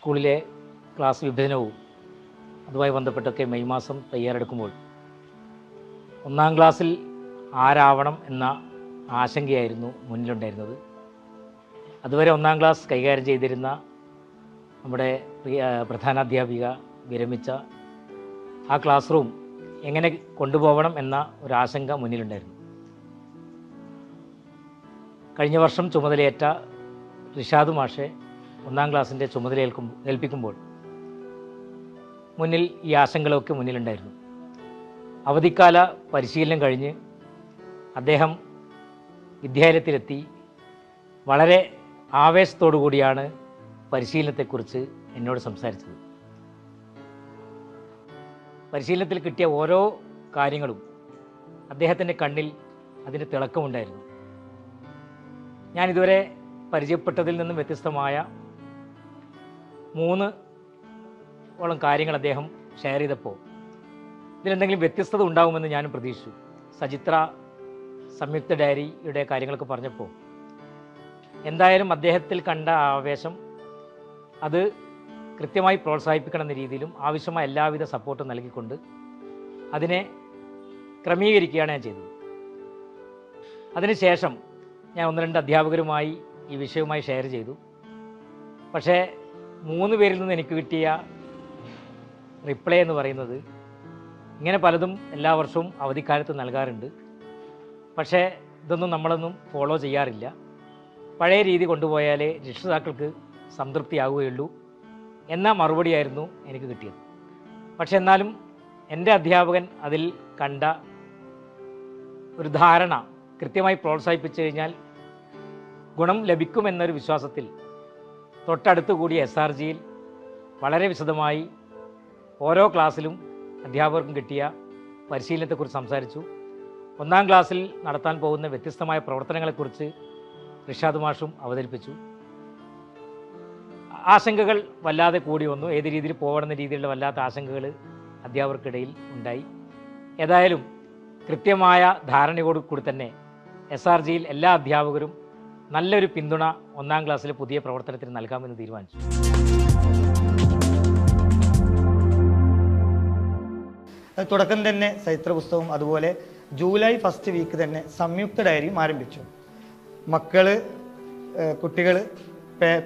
സ്കൂളിലെ ക്ലാസ് വിഭജനവും അതുമായി ബന്ധപ്പെട്ടൊക്കെ മെയ് മാസം തയ്യാറെടുക്കുമ്പോൾ ഒന്നാം ക്ലാസ്സിൽ ആരാവണം എന്ന ആശങ്കയായിരുന്നു മുന്നിലുണ്ടായിരുന്നത്. അതുവരെ ഒന്നാം ക്ലാസ് കൈകാര്യം ചെയ്തിരുന്ന നമ്മുടെ പ്രധാനാധ്യാപിക വിരമിച്ച ആ ക്ലാസ് റൂം എങ്ങനെ കൊണ്ടുപോകണം എന്ന ഒരാശങ്ക മുന്നിലുണ്ടായിരുന്നു. കഴിഞ്ഞ വർഷം ചുമതലയേറ്റ റിഷാദ് മാഷെ ഒന്നാം ക്ലാസ്സിൻ്റെ ചുമതല ഏൽപ്പിക്കുമ്പോൾ മുന്നിൽ ഈ ആശങ്കകളൊക്കെ മുന്നിലുണ്ടായിരുന്നു. അവധിക്കാല പരിശീലനം കഴിഞ്ഞ് അദ്ദേഹം വിദ്യാലയത്തിലെത്തി വളരെ ആവേശത്തോടു കൂടിയാണ് പരിശീലനത്തെക്കുറിച്ച് എന്നോട് സംസാരിച്ചത്. പരിശീലനത്തിൽ കിട്ടിയ ഓരോ കാര്യങ്ങളും അദ്ദേഹത്തിൻ്റെ കണ്ണിൽ അതിൻ്റെ തിളക്കമുണ്ടായിരുന്നു. ഞാനിതുവരെ പരിചയപ്പെട്ടതിൽ നിന്നും വ്യത്യസ്തമായ 3 കാര്യങ്ങൾ അദ്ദേഹം ഷെയർ ചെയ്തപ്പോൾ ഇതിലെന്തെങ്കിലും വ്യത്യസ്തത ഉണ്ടാകുമെന്ന് ഞാനും പ്രതീക്ഷിച്ചു. സജിത്ര സംയുക്ത ഡയറിയുടെ കാര്യങ്ങളൊക്കെ പറഞ്ഞപ്പോൾ എന്തായാലും അദ്ദേഹത്തിൽ കണ്ട ആവേശം അത് കൃത്യമായി പ്രോത്സാഹിപ്പിക്കണം എന്ന രീതിയിലും ആവശ്യമായ എല്ലാവിധ സപ്പോർട്ടും നൽകിക്കൊണ്ട് അതിനെ ക്രമീകരിക്കുകയാണ് ഞാൻ ചെയ്തത്. അതിനുശേഷം ഞാൻ 1-2 അധ്യാപകരുമായി ഈ വിഷയവുമായി ഷെയർ ചെയ്തു. പക്ഷേ 3 പേരിൽ നിന്ന് എനിക്ക് കിട്ടിയ റിപ്ലൈ എന്ന് പറയുന്നത്, ഇങ്ങനെ പലതും എല്ലാ വർഷവും അവധിക്കാലത്ത് നൽകാറുണ്ട്, പക്ഷേ ഇതൊന്നും നമ്മളൊന്നും ഫോളോ ചെയ്യാറില്ല, പഴയ രീതി കൊണ്ടുപോയാലേ രക്ഷിതാക്കൾക്ക് സംതൃപ്തിയാവുകയുള്ളൂ എന്ന മറുപടിയായിരുന്നു എനിക്ക് കിട്ടിയത്. പക്ഷെ എന്നാലും എൻ്റെ അധ്യാപകൻ അതിൽ കണ്ട ഒരു ധാരണ കൃത്യമായി പ്രോത്സാഹിപ്പിച്ചു കഴിഞ്ഞാൽ ഗുണം ലഭിക്കുമെന്നൊരു വിശ്വാസത്തിൽ തൊട്ടടുത്ത് കൂടിയ SRGയിൽ വളരെ വിശദമായി ഓരോ ക്ലാസ്സിലും അധ്യാപകർക്കും കിട്ടിയ പരിശീലനത്തെക്കുറിച്ച് സംസാരിച്ചു. ഒന്നാം ക്ലാസ്സിൽ നടത്താൻ പോകുന്ന വ്യത്യസ്തമായ പ്രവർത്തനങ്ങളെക്കുറിച്ച് റിഷാദ് മാഷും അവതരിപ്പിച്ചു. ആശങ്കകൾ വല്ലാതെ കൂടി വന്നു. ഏത് രീതിയിൽ പോകണമെന്ന രീതിയിലുള്ള വല്ലാത്ത ആശങ്കകൾ അധ്യാപകർക്കിടയിൽ ഉണ്ടായി. ഏതായാലും കൃത്യമായ ധാരണയോട് കൂടി തന്നെ SRGയിൽ എല്ലാ അധ്യാപകരും നല്ലൊരു പിന്തുണ ഒന്നാം ക്ലാസ്സിലെ പുതിയ പ്രവർത്തനത്തിന് നൽകാമെന്ന് തീരുമാനിച്ചു. തുടക്കം തന്നെ ചരിത്ര പുസ്തകവും അതുപോലെ ജൂലൈ ഫസ്റ്റ് വീക്ക് തന്നെ സംയുക്ത ഡയറിയും ആരംഭിച്ചു. കുട്ടികൾ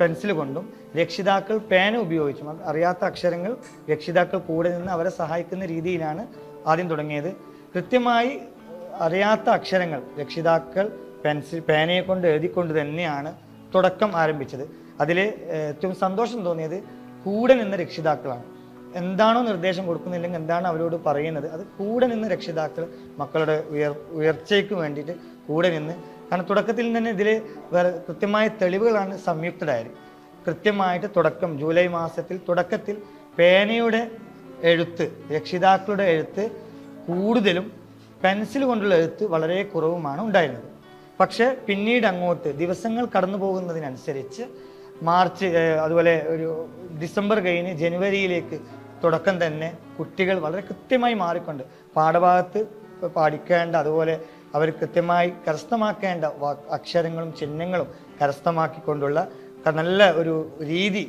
പെൻസിൽ കൊണ്ടും രക്ഷിതാക്കൾ പേന ഉപയോഗിച്ചും അറിയാത്ത അക്ഷരങ്ങൾ രക്ഷിതാക്കൾ കൂടെ നിന്ന് അവരെ സഹായിക്കുന്ന രീതിയിലാണ് ആദ്യം തുടങ്ങിയത്. കൃത്യമായി അറിയാത്ത അക്ഷരങ്ങൾ രക്ഷിതാക്കൾ പേനയെ കൊണ്ട് എഴുതിക്കൊണ്ട് തന്നെയാണ് തുടക്കം ആരംഭിച്ചത്. അതിൽ ഏറ്റവും സന്തോഷം തോന്നിയത് കൂടെ നിന്ന രക്ഷിതാക്കളാണ്. എന്താണോ നിർദ്ദേശം കൊടുക്കുന്നില്ലെങ്കിൽ എന്താണ് അവരോട് പറയുന്നത് അത് കൂടെ നിന്ന് രക്ഷിതാക്കൾ മക്കളുടെ ഉയർച്ചയ്ക്ക് വേണ്ടിയിട്ട് കൂടെ നിന്ന്, കാരണം തുടക്കത്തിൽ തന്നെ ഇതിൽ കൃത്യമായ തെളിവുകളാണ് സംയുക്ത ഡയറി. കൃത്യമായിട്ട് ജൂലൈ മാസത്തിൽ തുടക്കത്തിൽ പേനയുടെ എഴുത്ത്, രക്ഷിതാക്കളുടെ എഴുത്ത് കൂടുതലും പെൻസിൽ കൊണ്ടുള്ള എഴുത്ത് വളരെ കുറവുമാണ് ഉണ്ടായിരുന്നത്. പക്ഷേ പിന്നീട് അങ്ങോട്ട് ദിവസങ്ങൾ കടന്നു പോകുന്നതിനനുസരിച്ച് മാർച്ച് അതുപോലെ ഒരു ഡിസംബർ കഴിഞ്ഞ് ജനുവരിയിലേക്ക് തുടക്കം തന്നെ കുട്ടികൾ വളരെ കൃത്യമായി മാറിക്കൊണ്ട് പാഠഭാഗത്ത് പഠിക്കേണ്ട അതുപോലെ അവർ കൃത്യമായി കരസ്ഥമാക്കേണ്ട അക്ഷരങ്ങളും ചിഹ്നങ്ങളും കരസ്ഥമാക്കിക്കൊണ്ടുള്ള നല്ല ഒരു രീതി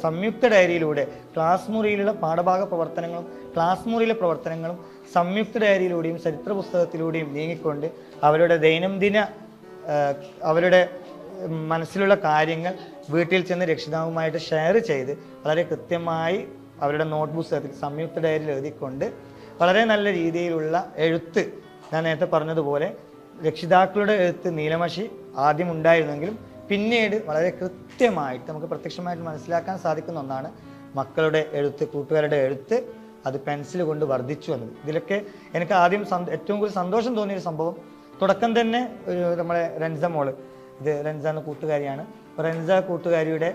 സംയുക്ത ഡയറിയിലൂടെ ക്ലാസ് മുറിയിലുള്ള പാഠഭാഗ പ്രവർത്തനങ്ങളും ക്ലാസ് മുറിയിലെ പ്രവർത്തനങ്ങളും സംയുക്ത ഡയറിയിലൂടെയും ചരിത്ര പുസ്തകത്തിലൂടെയും നീങ്ങിക്കൊണ്ട് അവരുടെ ദൈനംദിന അവരുടെ മനസ്സിലുള്ള കാര്യങ്ങൾ വീട്ടിൽ ചെന്ന് രക്ഷിതാവുമായിട്ട് ഷെയർ ചെയ്ത് വളരെ കൃത്യമായി അവരുടെ നോട്ട് പുസ്തകത്തിൽ സംയുക്ത ഡയറിയിൽ എഴുതിക്കൊണ്ട് വളരെ നല്ല രീതിയിലുള്ള എഴുത്ത്, ഞാൻ നേരത്തെ പറഞ്ഞതുപോലെ രക്ഷിതാക്കളുടെ എഴുത്ത് നീലമഷി ആദ്യം ഉണ്ടായിരുന്നെങ്കിലും പിന്നീട് വളരെ കൃത്യമായിട്ട് നമുക്ക് പ്രത്യക്ഷമായിട്ട് മനസ്സിലാക്കാൻ സാധിക്കുന്ന ഒന്നാണ് മക്കളുടെ എഴുത്ത്, കൂട്ടുകാരുടെ എഴുത്ത് അത് പെൻസിൽ കൊണ്ട് വർദ്ധിച്ചു എന്നത്. ഇതിലൊക്കെ എനിക്ക് ആദ്യം ഏറ്റവും കൂടുതൽ സന്തോഷം തോന്നിയൊരു സംഭവം, തുടക്കം തന്നെ നമ്മളെ റെൻസ മോള്, ഇത് റെൻസ എന്ന കൂട്ടുകാരിയാണ്, റെൻസ കൂട്ടുകാരിയുടെ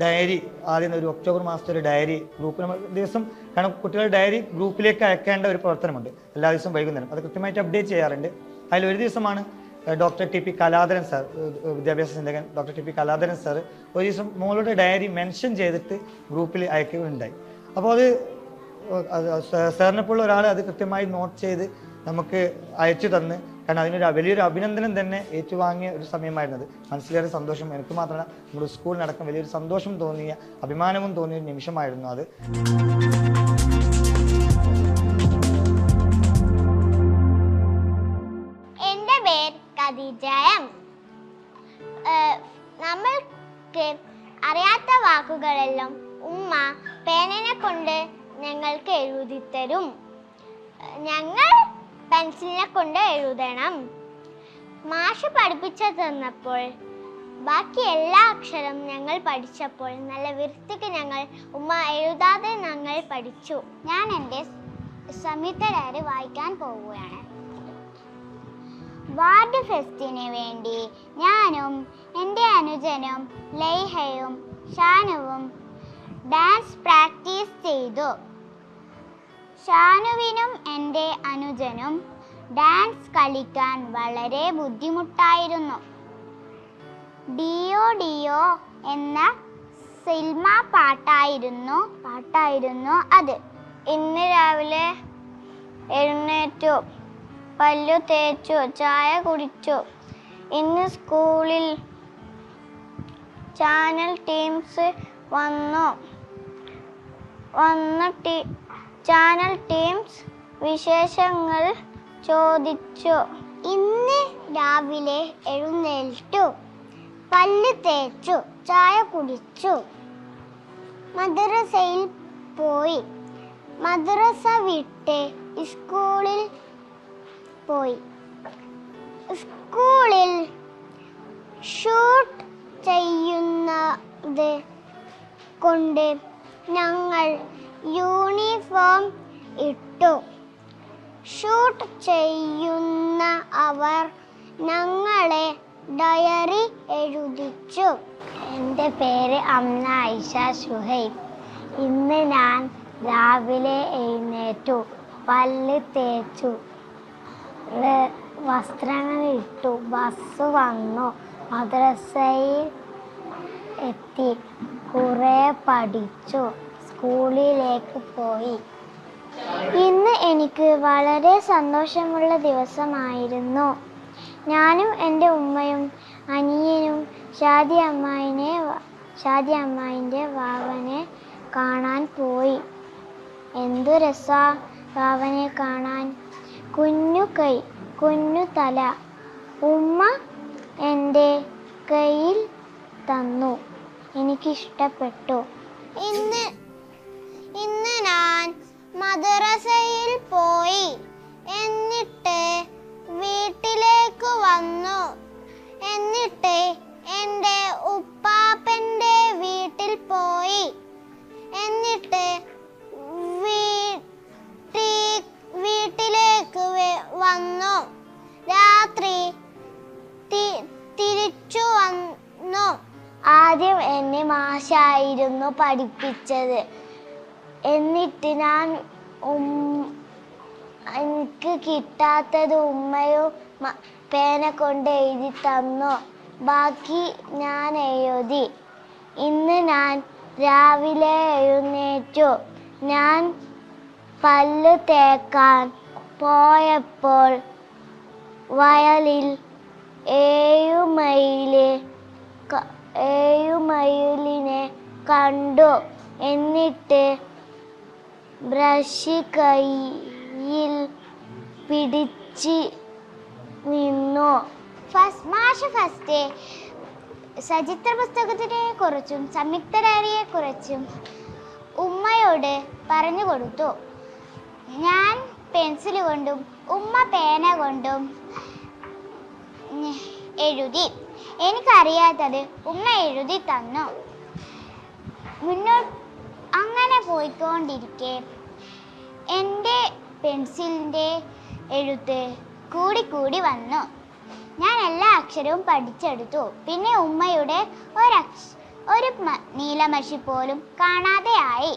ഡയറി ആദ്യം ഒരു ഒക്ടോബർ മാസത്തെ ഒരു ഡയറി ഗ്രൂപ്പിൽ നമ്മൾ ദിവസം, കാരണം കുട്ടികളുടെ ഡയറി ഗ്രൂപ്പിലേക്ക് അയക്കേണ്ട ഒരു പ്രവർത്തനമുണ്ട് എല്ലാ ദിവസവും വൈകുന്നേരം, അത് കൃത്യമായിട്ട് അപ്ഡേറ്റ് ചെയ്യാറുണ്ട്. അതിലൊരു ദിവസമാണ് doctor T P Kaladharan sir, വിദ്യാഭ്യാസ ചിന്തകൻ doctor T P Kaladharan sir ഒരു ദിവസം മോളുടെ ഡയറി മെൻഷൻ ചെയ്തിട്ട് ഗ്രൂപ്പിൽ അയക്കുകയുണ്ടായി. അപ്പോൾ അത് സാറിനെപ്പോഴുള്ള ഒരാൾ അത് കൃത്യമായി നോട്ട് ചെയ്ത് നമുക്ക് അയച്ചു തന്ന് കാരണം അതിനൊരു വലിയൊരു അഭിനന്ദനം തന്നെ ഏറ്റുവാങ്ങിയ ഒരു സമയമായിരുന്നത്. മനസ്സിലേറെ സന്തോഷം, എനിക്ക് മാത്രമല്ല നമ്മുടെ സ്കൂളിനടക്കം വലിയൊരു സന്തോഷം തോന്നിയ, അഭിമാനവും തോന്നിയ ഒരു നിമിഷമായിരുന്നു അത്. എൻ്റെ പേര് ഖദീജയം. നമ്മൾക്ക് അറിയാത്ത വാക്കുകളെല്ലാം ഉമ്മ പേനനെ കൊണ്ട് ഞങ്ങൾക്ക് എഴുതിത്തരും. ഞങ്ങൾ പെൻസിലിനെ കൊണ്ട് എഴുതണം. മാഷ് പഠിപ്പിച്ചു തന്നപ്പോൾ ബാക്കി എല്ലാ അക്ഷരം ഞങ്ങൾ പഠിച്ചപ്പോൾ നല്ല വൃത്തിക്ക് ഞങ്ങൾ ഉമ്മ എഴുതാതെ ഞങ്ങൾ പഠിച്ചു. ഞാൻ എൻ്റെ സംയുക്ത ഡയറി വായിക്കാൻ പോവുകയാണ്. വാർഡ് ഫെസ്റ്റിന് വേണ്ടി ഞാനും എൻ്റെ അനുജനും ലൈഹയും ഷാനുവും ഡാൻസ് പ്രാക്ടീസ് ചെയ്തു. ഷാനുവിനും എൻ്റെ അനുജനും ഡാൻസ് കളിക്കാൻ വളരെ ബുദ്ധിമുട്ടായിരുന്നു. ഡിയോ ഡിയോ എന്ന സിനിമ പാട്ടായിരുന്നു അത്. ഇന്ന് രാവിലെ എഴുന്നേറ്റു, പല്ലു തേച്ചു, ചായ കുടിച്ചു. ഇന്ന് സ്കൂളിൽ ചാനൽ ടീംസ് ചാനൽ ടീംസ് വിശേഷങ്ങൾ ചോദിച്ചു. ഇന്ന് രാവിലെ എഴുന്നേറ്റു, പല്ല് തേച്ചു, ചായ കുടിച്ചു. മദ്രസയിൽ പോയി. മദ്രസ വിട്ട് സ്കൂളിൽ പോയി. സ്കൂളിൽ ഷൂട്ട് ചെയ്യുന്നത് കൊണ്ട് ഞങ്ങൾ യൂണിഫോം ഇട്ടു. ഷൂട്ട് ചെയ്യുന്ന അവർ ഞങ്ങളെ ഡയറി എഴുതിച്ചു. എൻ്റെ പേര് അംന ഐഷ ഷുഹൈബ്. ഇന്ന് ഞാൻ രാവിലെ എഴുന്നേറ്റു, പല്ല് തേച്ചു, വസ്ത്രങ്ങൾ ഇട്ടു, ബസ് വന്നു, മദ്രസയിൽ എത്തി, കുറേ പഠിച്ചു, സ്കൂളിലേക്ക് പോയി. ഇന്ന് എനിക്ക് വളരെ സന്തോഷമുള്ള ദിവസമായിരുന്നു. ഞാനും എൻ്റെ ഉമ്മയും അനിയനും ഷാദി അമ്മായിൻ്റെ വാവനെ കാണാൻ പോയി. എന്തു രസാ വാവനെ കാണാൻ. കുഞ്ഞു കൈ, കുഞ്ഞു തല. ഉമ്മ എൻ്റെ കയ്യിൽ തന്നു. എനിക്കിഷ്ടപ്പെട്ടു. ഇന്ന് ഞാൻ മദ്രസയിൽ പോയി. എന്നിട്ട് വീട്ടിലേക്ക് വന്നു. എന്നിട്ട് എൻ്റെ ഉപ്പാപ്പൻ്റെ വീട്ടിൽ പോയി. എന്നിട്ട് വീട്ടിലേക്ക് വന്നു. രാത്രി തിരിച്ചു വന്നു. ആദ്യം എന്നെ മാഷായിരുന്നു പഠിപ്പിച്ചത്. എന്നിട്ട് എനിക്ക് കിട്ടാത്തത് ഉമ്മയും പേന കൊണ്ട് എഴുതി തന്നു. ബാക്കി ഞാൻ എഴുതി. ഇന്ന് ഞാൻ രാവിലെ എഴുന്നേറ്റു. ഞാൻ പല്ല് തേക്കാൻ പോയപ്പോൾ വയലിൽ 7 മയിലിനെ കണ്ടു. എന്നിട്ട് ബ്രഷ് കയ്യിൽ പിടിച്ച് നിന്നു. മാഷ് ഫസ്റ്റ് സചിത്ര പുസ്തകത്തിനെ കുറിച്ചും സംയുക്ത ഡയറിയെ കുറിച്ചും ഉമ്മയോട് പറഞ്ഞു കൊടുത്തു. ഞാൻ പെൻസിൽ കൊണ്ടും ഉമ്മ പേന കൊണ്ടും എഴുതി. എനിക്കറിയാത്തത് ഉമ്മ എഴുതി തന്നു. അങ്ങനെ പോയിക്കൊണ്ടിരിക്കെ എൻ്റെ പെൻസിലിൻ്റെ എഴുത്ത് കൂടി വന്നു. ഞാൻ എല്ലാ അക്ഷരവും പഠിച്ചെടുത്തു. പിന്നെ ഉമ്മയുടെ ഒരു നീലമഷി പോലും കാണാതെ ആയി.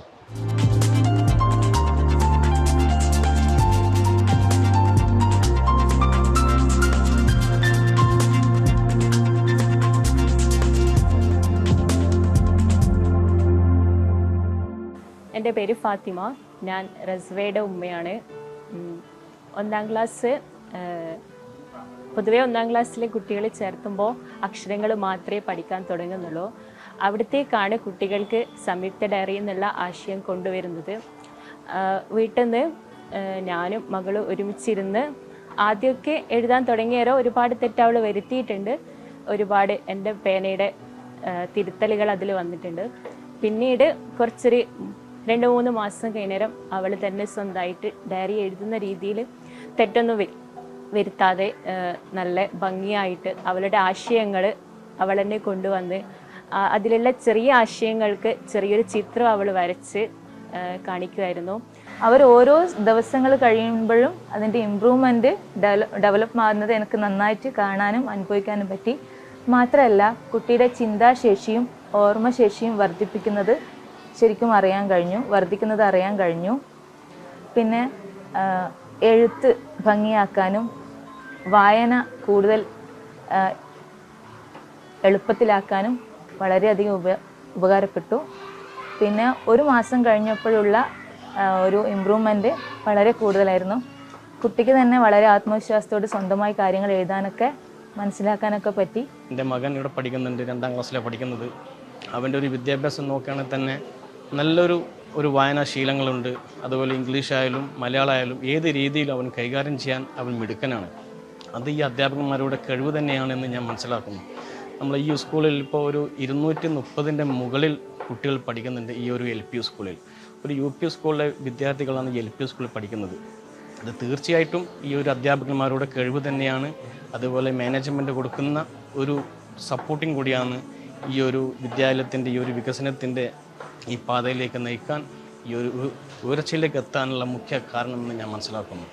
എൻ്റെ പേര് ഫാത്തിമ. ഞാൻ റസ്വയുടെ ഉമ്മയാണ്. 1ാം ക്ലാസ് പൊതുവേ 1-ാം ക്ലാസ്സിലെ കുട്ടികളെ ചേർത്തുമ്പോൾ അക്ഷരങ്ങൾ മാത്രമേ പഠിക്കാൻ തുടങ്ങുന്നുള്ളൂ. അവിടത്തേക്കാണ് കുട്ടികൾക്ക് സംയുക്ത ഡയറി എന്നുള്ള ആശയം കൊണ്ടുവരുന്നത്. വീട്ടിൽ നിന്ന് ഞാനും മകളും ഒരുമിച്ചിരുന്ന് ആദ്യമൊക്കെ എഴുതാൻ തുടങ്ങിയാലോ ഒരുപാട് തെറ്റവൾ വരുത്തിയിട്ടുണ്ട്. ഒരുപാട് എൻ്റെ പേനയുടെ തിരുത്തലുകൾ അതിൽ വന്നിട്ടുണ്ട്. പിന്നീട് കുറച്ചൊരു 2-3 മാസം കഴിഞ്ഞേരം അവൾ തന്നെ സ്വന്തമായിട്ട് ഡയറി എഴുതുന്ന രീതിയിൽ തെറ്റൊന്നും വരുത്താതെ നല്ല ഭംഗിയായിട്ട് അവളുടെ ആശയങ്ങൾ അവൾ തന്നെ കൊണ്ടുവന്ന് അതിലുള്ള ചെറിയ ആശയങ്ങൾക്ക് ചെറിയൊരു ചിത്രം അവൾ വരച്ച് കാണിക്കുമായിരുന്നു. അവർ ഓരോ ദിവസങ്ങൾ കഴിയുമ്പോഴും അതിൻ്റെ ഇമ്പ്രൂവ്മെൻറ്റ് ഡെവലപ്പ് ആകുന്നത് എനിക്ക് നന്നായിട്ട് കാണാനും അനുഭവിക്കാനും പറ്റി. മാത്രമല്ല കുട്ടിയുടെ ചിന്താശേഷിയും ഓർമ്മശേഷിയും വർദ്ധിക്കുന്നത് അറിയാൻ കഴിഞ്ഞു. പിന്നെ എഴുത്ത് ഭംഗിയാക്കാനും വായന കൂടുതൽ എളുപ്പത്തിലാക്കാനും വളരെയധികം ഉപകാരപ്പെട്ടു. പിന്നെ 1 മാസം കഴിഞ്ഞപ്പോഴുള്ള ഒരു ഇമ്പ്രൂവ്മെൻറ്റ് വളരെ കൂടുതലായിരുന്നു. കുട്ടിക്ക് തന്നെ വളരെ ആത്മവിശ്വാസത്തോട് സ്വന്തമായി കാര്യങ്ങൾ എഴുതാനൊക്കെ മനസ്സിലാക്കാനൊക്കെ പറ്റി. എൻ്റെ മകൻ ഇവിടെ പഠിക്കുന്നുണ്ട്, 2-ാം ക്ലാസ്സിലാണ് പഠിക്കുന്നത്. അവൻ്റെ ഒരു വിദ്യാഭ്യാസം നോക്കുകയാണെങ്കിൽ തന്നെ നല്ലൊരു വായനാശീലങ്ങളുണ്ട്. അതുപോലെ ഇംഗ്ലീഷ് ആയാലും മലയാളം ആയാലും ഏത് രീതിയിലും അവൻ കൈകാര്യം ചെയ്യാൻ അവൻ മിടുക്കനാണ്. അത് ഈ അധ്യാപകന്മാരുടെ കഴിവ് തന്നെയാണെന്ന് ഞാൻ മനസ്സിലാക്കുന്നു. നമ്മൾ ഈ സ്കൂളിൽ ഇപ്പോൾ ഒരു 230-ൻ്റെ മുകളിൽ കുട്ടികൾ പഠിക്കുന്നുണ്ട്. ഈ ഒരു LP സ്കൂളിൽ ഒരു UP സ്കൂളിലെ വിദ്യാർത്ഥികളാണ് ഈ LP സ്കൂളിൽ പഠിക്കുന്നത്. അത് തീർച്ചയായിട്ടും ഈ ഒരു അധ്യാപകന്മാരുടെ കഴിവ് തന്നെയാണ്. അതുപോലെ മാനേജ്മെൻറ്റ് കൊടുക്കുന്ന ഒരു സപ്പോർട്ടിങ് കൂടിയാണ് ഈ ഒരു വിദ്യാലയത്തിൻ്റെ ഈ ഒരു വികസനത്തിൻ്റെ ഈ പാതയിലേക്ക് നയിക്കാൻ, ഈ ഒരു ഉയർച്ചയിലേക്ക് എത്താനുള്ള മുഖ്യ കാരണമെന്ന് ഞാൻ മനസ്സിലാക്കുന്നു.